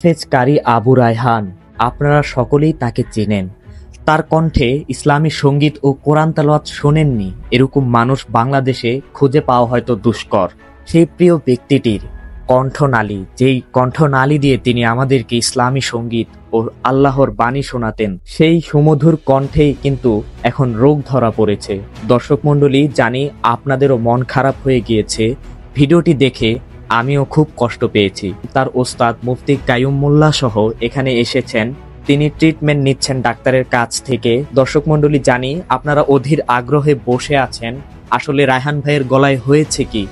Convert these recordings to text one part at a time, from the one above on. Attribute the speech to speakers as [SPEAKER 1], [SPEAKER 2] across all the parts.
[SPEAKER 1] হাফেজ কারি আবু রায়হান, আপনারা সকলেই তাকে চেনেন। তার কণ্ঠে ইসলামী সঙ্গীত ও কোরআন তেলাওয়াত শোনেননি এরকম মানুষ বাংলাদেশে খুঁজে পাওয়া হয়তো দুষ্কর। সেই প্রিয় ব্যক্তিটির কণ্ঠনালী, যেই কণ্ঠনালী দিয়ে তিনি আমাদেরকে ইসলামী সঙ্গীত ও আল্লাহর বাণী শোনাতেন, সেই সুমধুর কণ্ঠেই কিন্তু এখন রোগ ধরা পড়েছে। দর্শক মণ্ডলী, জানি আপনাদেরও মন খারাপ হয়ে গিয়েছে। ভিডিওটি দেখে আমিও খুব কষ্ট পেয়েছি। তার ওস্তাদ মুফতি কাইয়ুম মোল্লা সহ এখানে এসেছেন, তিনি ট্রিটমেন্ট নিচ্ছেন ডাক্তারের কাছ থেকে। দর্শক মণ্ডলী, জানি আপনারা অধীর আগ্রহে বসে আছেন আসলে রায়হান ভাইয়ের গলায় হয়েছে কি,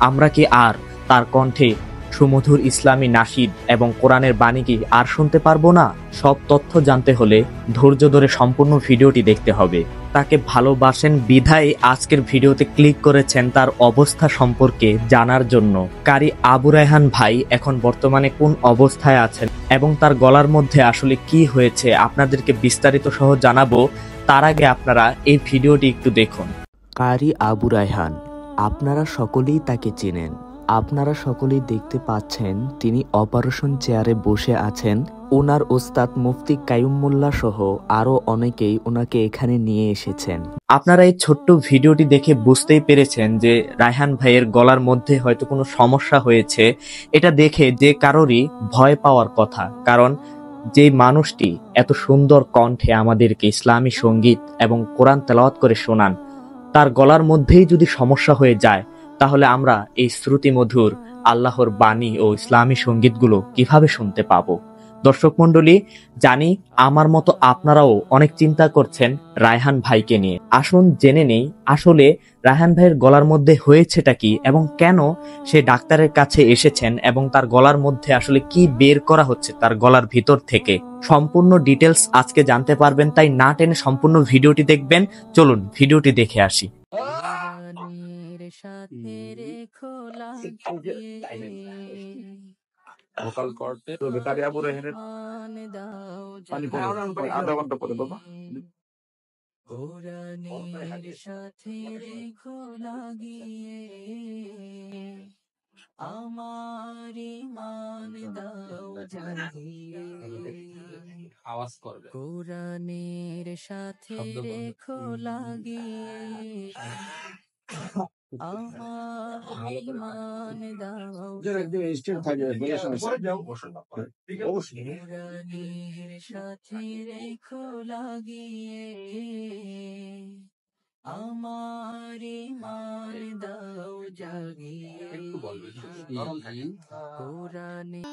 [SPEAKER 1] আমরা কি আর তার কণ্ঠে সুমধুর ইসলামী নাশিদ এবং কোরআনের বাণী কি আর শুনতে পারবো না? সব তথ্য জানতে হলে ধৈর্য ধরে সম্পূর্ণ ভিডিওটি দেখতে হবে। তাকে ভালোবাসেন বিধায় আজকের ভিডিওতে ক্লিক করেছেন তার অবস্থা সম্পর্কে জানার জন্য। কারি আবু রায়হান ভাই এখন বর্তমানে কোন অবস্থায় আছেন এবং তার গলার মধ্যে আসলে কি হয়েছে আপনাদেরকে বিস্তারিত সহ জানাবো। তার আগে আপনারা এই ভিডিওটি একটু দেখুন।
[SPEAKER 2] কারি আবু রায়হান, আপনারা সকলেই তাকে চেনেন। আপনারা সকলেই দেখতে পাচ্ছেন তিনি অপারেশন চেয়ারে বসে আছেন। ওনার ওস্তাদ মুফতি কাইয়ুম মোল্লা সহ আরো অনেকেই ওনাকে এখানে নিয়ে এসেছেন।
[SPEAKER 1] আপনারা এই ছোট্ট ভিডিওটি দেখে বুঝতেই পেরেছেন যে রায়হান ভাইয়ের গলার মধ্যে হয়তো কোনো সমস্যা হয়েছে। এটা দেখে যে কারোরই ভয় পাওয়ার কথা, কারণ যে মানুষটি এত সুন্দর কণ্ঠে আমাদেরকে ইসলামী সঙ্গীত এবং কোরআন তেলাওয়াত করে শোনান, তার গলার মধ্যেই যদি সমস্যা হয়ে যায়, তাহলে আমরা এই শ্রুতিমধুর আল্লাহর বাণী ও ইসলামী সঙ্গীতগুলো কিভাবে শুনতে পাবো? দর্শক মণ্ডলী, জানি আমার মতো আপনারাও অনেক চিন্তা করছেন রায়হান ভাইকে নিয়ে। আসুন জেনে নেই আসলে রায়হান ভাইয়ের গলার মধ্যে হয়েছেটা কি এবং কেন সে ডাক্তারের কাছে এসেছেন এবং তার গলার মধ্যে আসলে কি বের করা হচ্ছে তার গলার ভিতর থেকে। সম্পূর্ণ ডিটেলস আজকে জানতে পারবেন, তাই না টেনে সম্পূর্ণ ভিডিওটি দেখবেন। চলুন ভিডিওটি দেখে আসি।
[SPEAKER 3] ভোকাল করতে তো বেকারি আবু রেহানের পানি পড়ে আধা ঘন্টা পরে বাবা
[SPEAKER 4] কোরআনের সাথে রেখো লাগিয়ে আমার ঈমান দাও জাগিয়ে।
[SPEAKER 3] আওয়াজ করবে।
[SPEAKER 4] কোরআনের সাথে রেখো লাগিয়ে আমার ঈমান দাও কোরআনের সাথে রেখো লাগিয়ে আমার ঈমান দাও জাগিয়ে। কোরআনে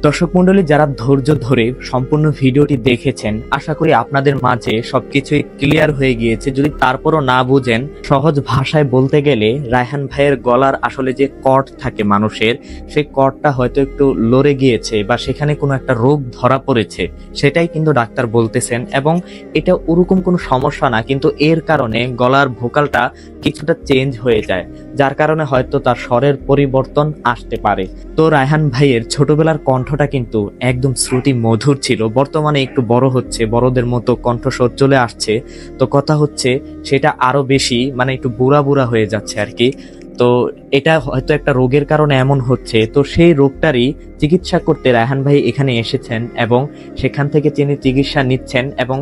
[SPEAKER 1] দর্শক মণ্ডলী, যারা ধৈর্য ধরে সম্পূর্ণ ভিডিওটি দেখেছেন, আশা করি আপনাদের মাঝে সবকিছুই ক্লিয়ার হয়ে গিয়েছে। যদি তারপরও না বুঝেন, সহজ ভাষায় বলতে গেলে রায়হান ভাইয়ের গলার আসলে যে কর্ড থাকে মানুষের, সেই কর্ডটা হয়তো একটু লড়ে গিয়েছে বা সেখানে কোনো একটা রোগ ধরা পড়েছে, সেটাই কিন্তু ডাক্তার বলতেছেন। এবং এটা ওরকম কোনো সমস্যা না, কিন্তু এর কারণে গলার ভোকালটা কিছুটা চেঞ্জ হয়ে যায়, যার কারণে হয়তো তার স্বরের পরিবর্তন আসতে পারে। তো রায়হান ভাইয়ের ছোটবেলার কণ্ঠটা কিন্তু একদম শ্রুতি মধুর ছিল, বর্তমানে একটু বড় হচ্ছে, বড়দের মতো কণ্ঠস্বর চলে আসছে। তো কথা হচ্ছে সেটা আরো বেশি মানে একটু বুড়া বুড়া হয়ে যাচ্ছে আর কি। তো এটা হয়তো একটা রোগের কারণে এমন হচ্ছে। তো সেই রোগটারই চিকিৎসা করতে রায়হান ভাই এখানে এসেছেন এবং সেখান থেকে তিনি চিকিৎসা নিচ্ছেন এবং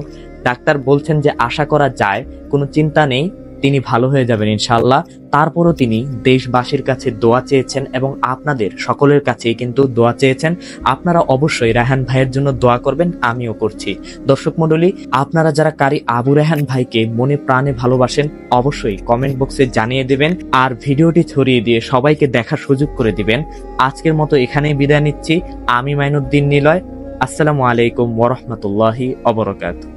[SPEAKER 1] ডাক্তার বলছেন যে আশা করা যায় কোনো চিন্তা নেই, তিনি ভালো হয়ে যাবেন ইনশাআল্লাহ। তারপরও তিনি দেশবাসীর কাছে দোয়া চেয়েছেন এবং আপনাদের সকলের কাছেই কিন্তু দোয়া চেয়েছেন। আপনারা অবশ্যই রায়হান ভাইয়ের জন্য দোয়া করবেন, আমিও করছি। দর্শক মণ্ডলী, আপনারা যারা কারি আবু রায়হান ভাইকে মনে প্রাণে ভালোবাসেন, অবশ্যই কমেন্ট বক্সে জানিয়ে দেবেন আর ভিডিওটি ছড়িয়ে দিয়ে সবাইকে দেখার সুযোগ করে দিবেন। আজকের মতো এখানেই বিদায় নিচ্ছি। আমি মাইনুদ্দিন নিলয়। আসসালামু আলাইকুম ওয়া রাহমাতুল্লাহি ওয়া বারাকাতুহু।